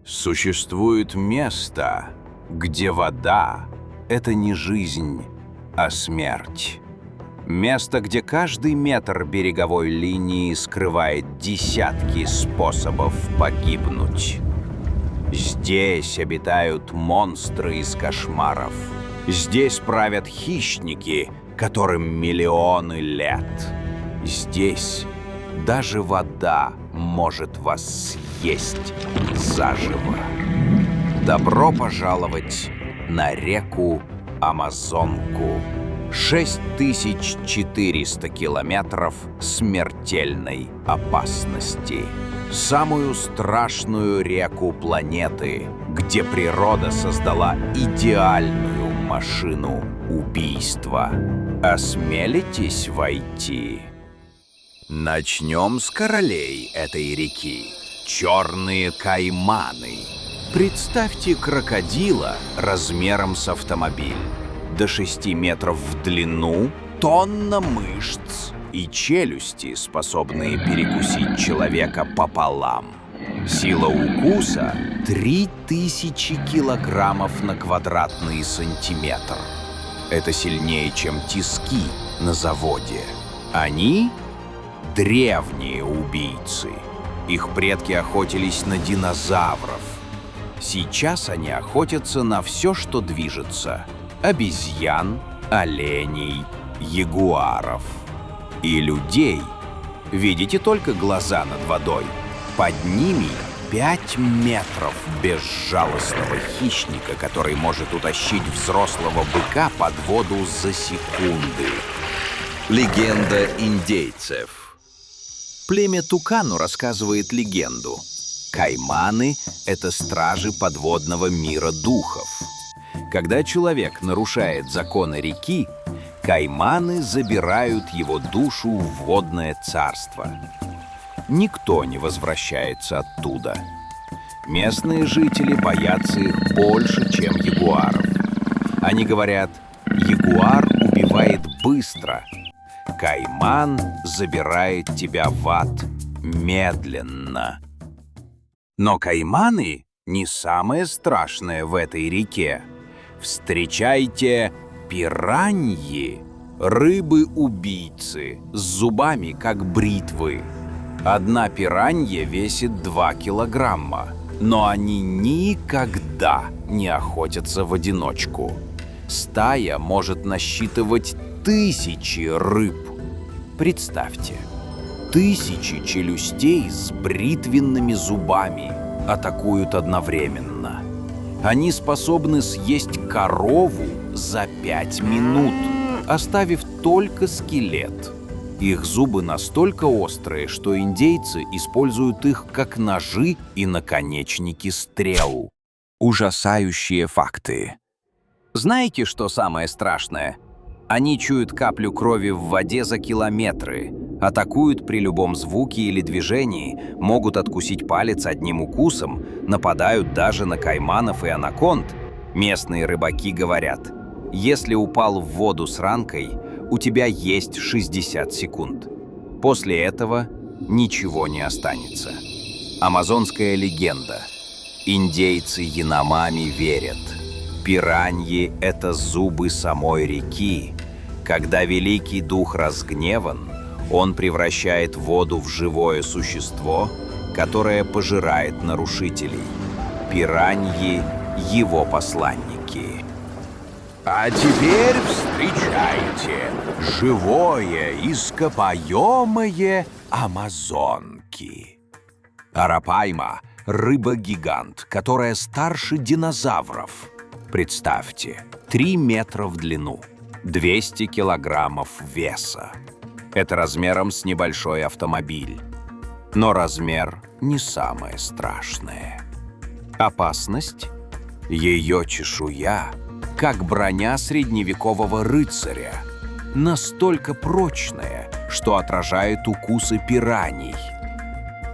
Существует место, где вода — это не жизнь, а смерть. Место, где каждый метр береговой линии скрывает десятки способов погибнуть. Здесь обитают монстры из кошмаров. Здесь правят хищники, которым миллионы лет. Здесь даже вода может вас съесть заживо. Добро пожаловать на реку Амазонку. 6400 километров смертельной опасности. Самую страшную реку планеты, где природа создала идеальную машину убийства. Осмелитесь войти? Начнем с королей этой реки. Черные кайманы. Представьте крокодила размером с автомобиль. До 6 метров в длину, тонна мышц и челюсти, способные перекусить человека пополам. Сила укуса — 3000 килограммов на квадратный сантиметр. Это сильнее, чем тиски на заводе. Они — древние убийцы. Их предки охотились на динозавров. Сейчас они охотятся на все, что движется. Обезьян, оленей, ягуаров. И людей. Видите только глаза над водой? Под ними 5 метров безжалостного хищника, который может утащить взрослого быка под воду за секунды. Легенда индейцев. Племя Тукану рассказывает легенду. Кайманы — это стражи подводного мира духов. Когда человек нарушает законы реки, кайманы забирают его душу в водное царство. Никто не возвращается оттуда. Местные жители боятся их больше, чем ягуаров. Они говорят, ягуар убивает быстро. Кайман забирает тебя в ад медленно. Но кайманы не самое страшное в этой реке. Встречайте пираньи, рыбы-убийцы с зубами, как бритвы. Одна пиранья весит 2 килограмма, но они никогда не охотятся в одиночку. Стая может насчитывать 1000 рыб. Представьте, 1000 челюстей с бритвенными зубами атакуют одновременно. Они способны съесть корову за 5 минут, оставив только скелет. Их зубы настолько острые, что индейцы используют их как ножи и наконечники стрел. Ужасающие факты. Знаете, что самое страшное? Они чуют каплю крови в воде за километры, атакуют при любом звуке или движении, могут откусить палец одним укусом, нападают даже на кайманов и анаконд. Местные рыбаки говорят, если упал в воду с ранкой, у тебя есть 60 секунд. После этого ничего не останется. Амазонская легенда. Индейцы Яномами верят. Пираньи — это зубы самой реки. Когда Великий Дух разгневан, он превращает воду в живое существо, которое пожирает нарушителей. Пираньи — его посланники. А теперь встречайте живое, ископаемое амазонки. Арапайма — рыба-гигант, которая старше динозавров. Представьте, 3 метра в длину, 200 килограммов веса. Это размером с небольшой автомобиль. Но размер не самое страшное. Опасность? Ее чешуя, как броня средневекового рыцаря, настолько прочная, что отражает укусы пираний.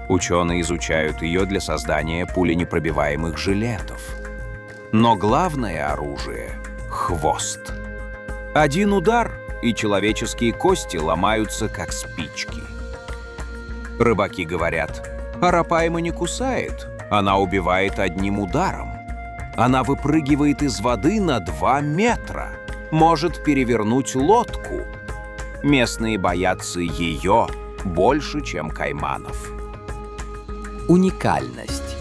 Ученые изучают ее для создания пуленепробиваемых жилетов. Но главное оружие — хвост. Один удар, и человеческие кости ломаются, как спички. Рыбаки говорят, арапайма не кусает, Она убивает одним ударом. Она выпрыгивает из воды на 2 метра. Может перевернуть лодку. Местные боятся ее больше, чем кайманов. Уникальность.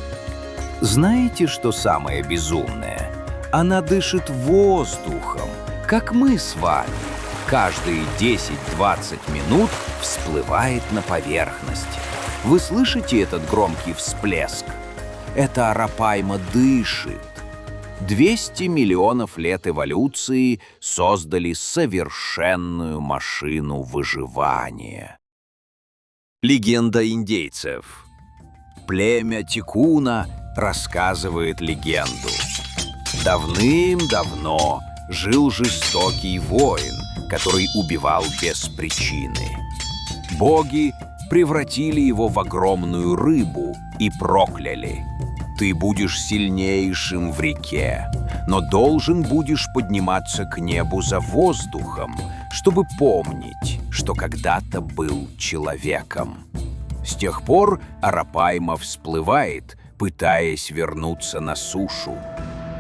Знаете, что самое безумное? Она дышит воздухом, как мы с вами. Каждые 10-20 минут всплывает на поверхность. Вы слышите этот громкий всплеск? Эта арапайма дышит. 200 миллионов лет эволюции создали совершенную машину выживания. Легенда индейцев. Племя Тикуна рассказывает легенду. Давным-давно жил жестокий воин, который убивал без причины. Боги превратили его в огромную рыбу и прокляли. Ты будешь сильнейшим в реке, но должен будешь подниматься к небу за воздухом, чтобы помнить, что когда-то был человеком. С тех пор арапайма всплывает, пытаясь вернуться на сушу.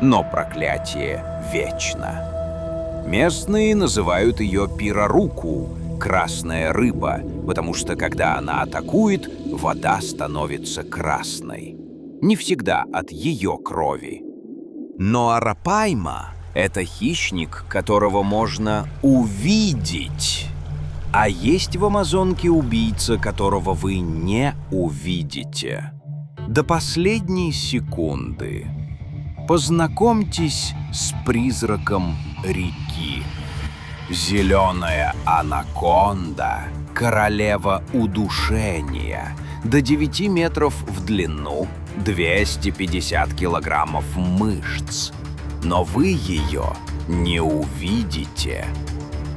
Но проклятие вечно. Местные называют ее пираруку, красная рыба, потому что когда она атакует, вода становится красной. Не всегда от ее крови. Но арапайма — это хищник, которого можно увидеть. А есть в Амазонке убийца, которого вы не увидите. До последней секунды. Познакомьтесь с призраком реки. Зеленая анаконда, королева удушения, до 9 метров в длину, 250 килограммов мышц. Но вы ее не увидите.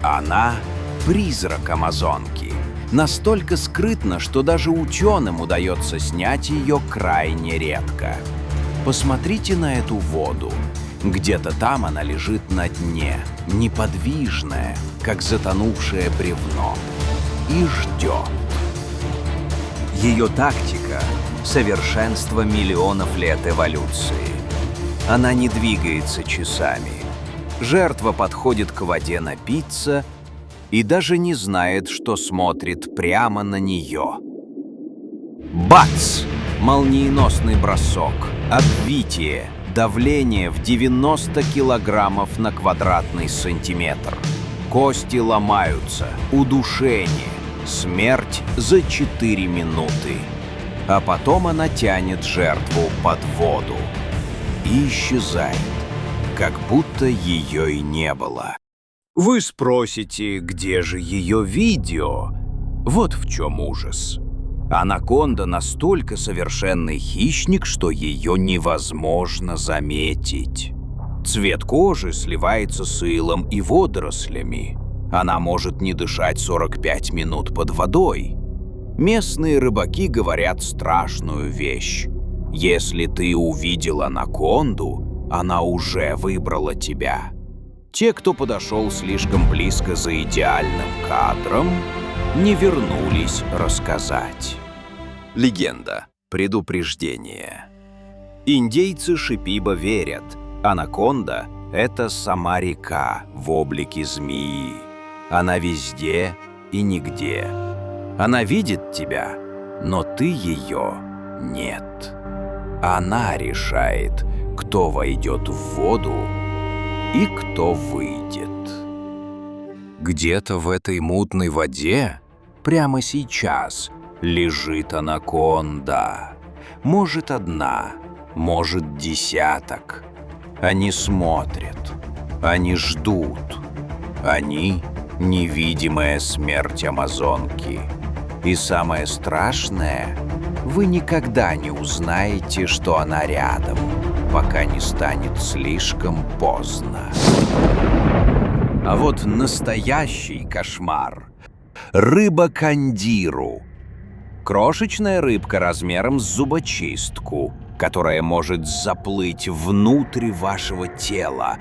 Она — призрак Амазонки. Настолько скрытно, что даже ученым удается снять ее крайне редко. Посмотрите на эту воду. Где-то там она лежит на дне, неподвижная, как затонувшее бревно, и ждет. Ее тактика — совершенство миллионов лет эволюции. Она не двигается часами. Жертва подходит к воде напиться и даже не знает, что смотрит прямо на нее. Бац! Молниеносный бросок, обвитие, давление в 90 килограммов на квадратный сантиметр. Кости ломаются, удушение, смерть за 4 минуты. А потом она тянет жертву под воду и исчезает, как будто ее и не было. Вы спросите, где же ее видео? Вот в чем ужас. Анаконда настолько совершенный хищник, что ее невозможно заметить. Цвет кожи сливается с илом и водорослями. Она может не дышать 45 минут под водой. Местные рыбаки говорят страшную вещь. Если ты увидел анаконду, она уже выбрала тебя. Те, кто подошел слишком близко за идеальным кадром, не вернулись рассказать. Легенда. Предупреждение. Индейцы Шипиба верят, анаконда — это сама река в облике змеи. Она везде и нигде. Она видит тебя, но ты ее нет. Она решает, кто войдет в воду и кто выйдет. Где-то в этой мутной воде прямо сейчас лежит анаконда. Может, одна, может, десяток. Они смотрят, они ждут. Они — невидимая смерть Амазонки. И самое страшное — вы никогда не узнаете, что она рядом, пока не станет слишком поздно. А вот настоящий кошмар — рыба-кандиру. Крошечная рыбка размером с зубочистку, которая может заплыть внутрь вашего тела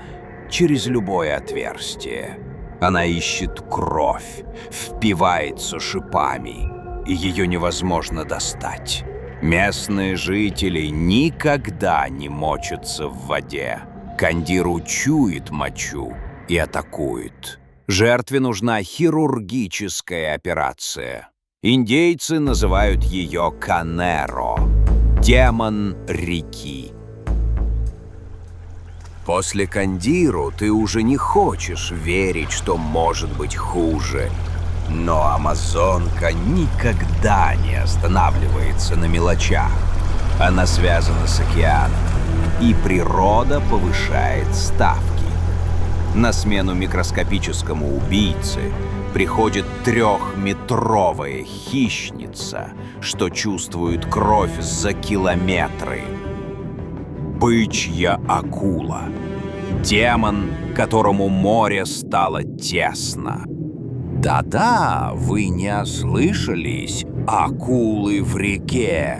через любое отверстие. Она ищет кровь, впивается шипами, и ее невозможно достать. Местные жители никогда не мочатся в воде. Кандир учует мочу и атакует. Жертве нужна хирургическая операция. Индейцы называют ее Канеро – демон реки. После Кандиру ты уже не хочешь верить, что может быть хуже. Но амазонка никогда не останавливается на мелочах. Она связана с океаном, и природа повышает ставки. На смену микроскопическому убийце приходит 3-метровая хищница, что чувствует кровь за километры. Бычья акула. Демон, которому море стало тесно. Да-да, вы не ослышались. Акулы в реке.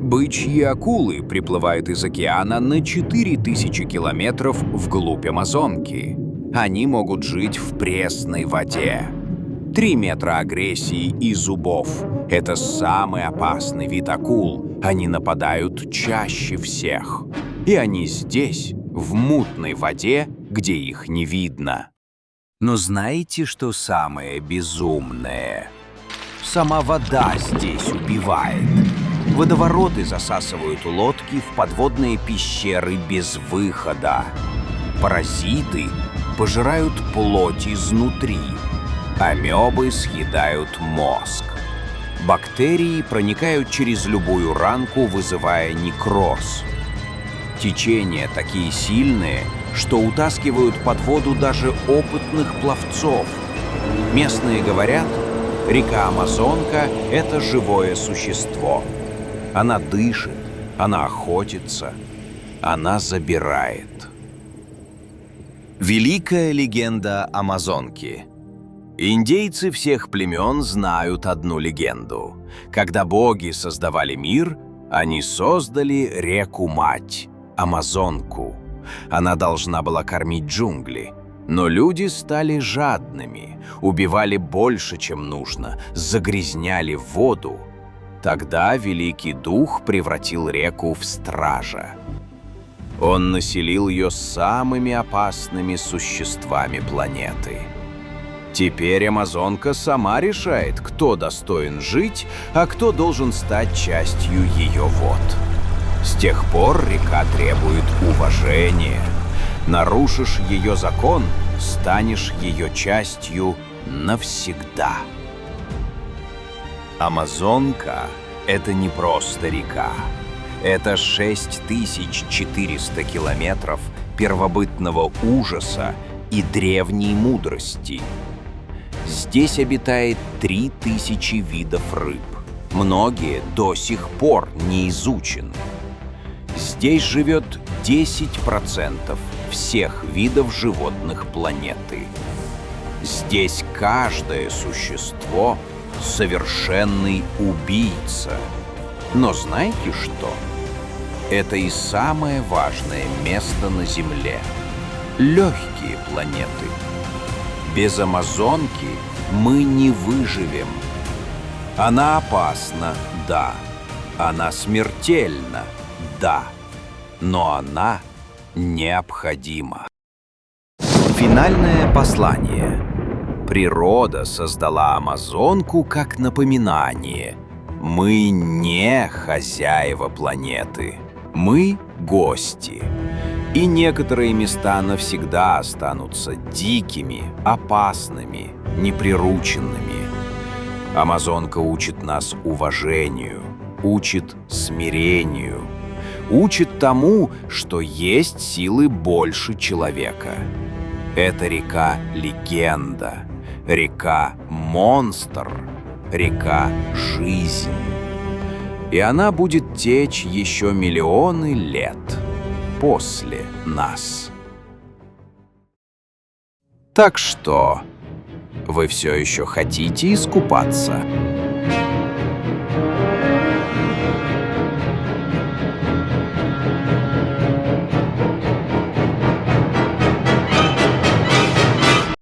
Бычьи акулы приплывают из океана на 4000 километров вглубь Амазонки. Они могут жить в пресной воде. 3 метра агрессии и зубов. Это самый опасный вид акул. Они нападают чаще всех. И они здесь, в мутной воде, где их не видно. Но знаете, что самое безумное? Сама вода здесь убивает. Водовороты засасывают лодки в подводные пещеры без выхода. Паразиты пожирают плоть изнутри. Амебы съедают мозг. Бактерии проникают через любую ранку, вызывая некроз. Течения такие сильные, что утаскивают под воду даже опытных пловцов. Местные говорят, река Амазонка — это живое существо. Она дышит, она охотится, она забирает. Великая легенда Амазонки. Индейцы всех племен знают одну легенду. Когда боги создавали мир, они создали реку-мать — Амазонку. Она должна была кормить джунгли. Но люди стали жадными, убивали больше, чем нужно, загрязняли воду. Тогда Великий Дух превратил реку в стража. Он населил ее самыми опасными существами планеты. Теперь Амазонка сама решает, кто достоин жить, а кто должен стать частью ее вод. С тех пор река требует уважения. Нарушишь ее закон, станешь ее частью навсегда. Амазонка — это не просто река. Это 6400 километров первобытного ужаса и древней мудрости. Здесь обитает 3000 видов рыб. Многие до сих пор не изучены. Здесь живет 10% всех видов животных планеты. Здесь каждое существо — совершенный убийца. Но знаете что? Это и самое важное место на Земле. Легкие планеты. Без Амазонки мы не выживем. Она опасна, да. Она смертельна, да. Но она необходима. Финальное послание. Природа создала Амазонку как напоминание. Мы не хозяева планеты. Мы гости. И некоторые места навсегда останутся дикими, опасными, неприрученными. Амазонка учит нас уважению, учит смирению, учит тому, что есть силы больше человека. Это река-легенда, река-монстр, река-жизнь. И она будет течь еще миллионы лет после нас. Так что, вы все еще хотите искупаться?